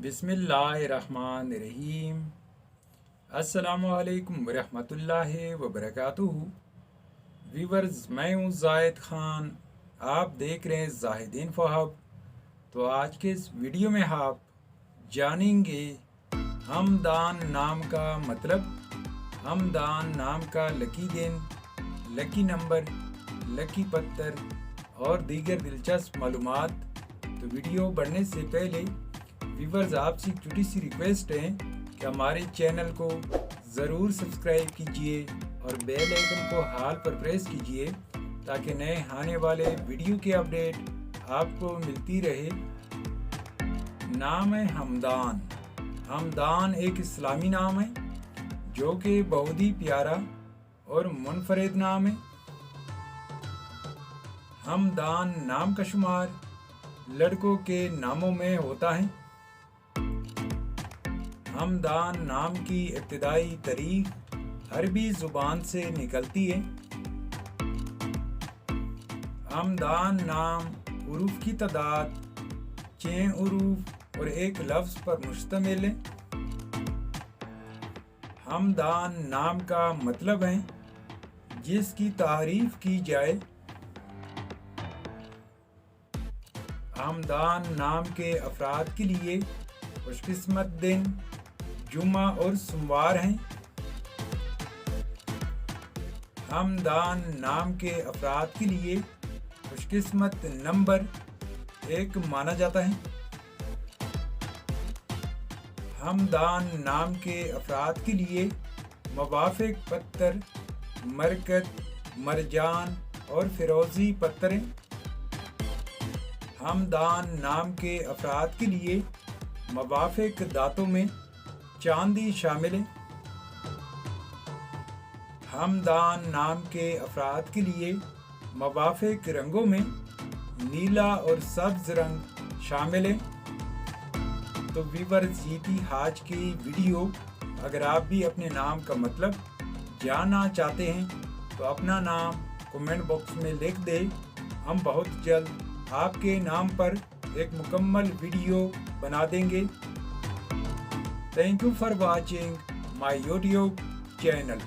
بسم اللہ الرحمن الرحیم۔ السلام علیکم ورحمۃ اللہ وبرکاتہ۔ ویورز، میں ہوں زاہد خان، آپ دیکھ رہے ہیں زاہدین فہب۔ تو آج کے اس ویڈیو میں آپ جانیں گے ہمدان نام کا مطلب، ہمدان نام کا لکی دن، لکی نمبر، لکی پتھر اور دیگر دلچسپ معلومات۔ تو ویڈیو بڑھنے سے پہلے ویورز آپ سے چھوٹی سی ریکویسٹ ہے کہ ہمارے چینل کو ضرور سبسکرائب کیجئے اور بیل آئیکن کو حال پر پریس کیجئے تاکہ نئے آنے والے ویڈیو کی اپڈیٹ آپ کو ملتی رہے۔ نام ہے ہمدان۔ ہمدان ایک اسلامی نام ہے جو کہ بہت ہی پیارا اور منفرد نام ہے۔ ہمدان نام کا شمار لڑکوں کے ناموں میں ہوتا ہے۔ ہمدان نام کی ابتدائی تاریخ عربی زبان سے نکلتی ہے۔ ہمدان نام حروف کی تعداد 6 حروف اور ایک لفظ پر مشتمل ہے۔ ہمدان نام کا مطلب ہے جس کی تعریف کی جائے۔ ہمدان نام کے افراد کے لیے خوش قسمت دن جمعہ اور سوموار ہیں۔ ہمدان نام کے افراد کے لیے خوش قسمت نمبر 1 مانا جاتا ہے۔ ہمدان نام کے افراد کے لیے موافق پتھر مرکت، مرجان اور فیروزی پتھر ہیں۔ ہمدان نام کے افراد کے لیے موافق دھاتوں میں چاندی شامل ہے۔ ہمدان نام کے افراد کے لیے موافق رنگوں میں نیلا اور سبز رنگ شامل ہے۔ تو ویورز، یہ تھی آج کی ویڈیو۔ اگر آپ بھی اپنے نام کا مطلب جاننا چاہتے ہیں تو اپنا نام کمنٹ باکس میں لکھ دیں۔ ہم بہت جلد آپ کے نام پر ایک مکمل ویڈیو بنا دیں گے۔ Thank you for watching my YouTube channel.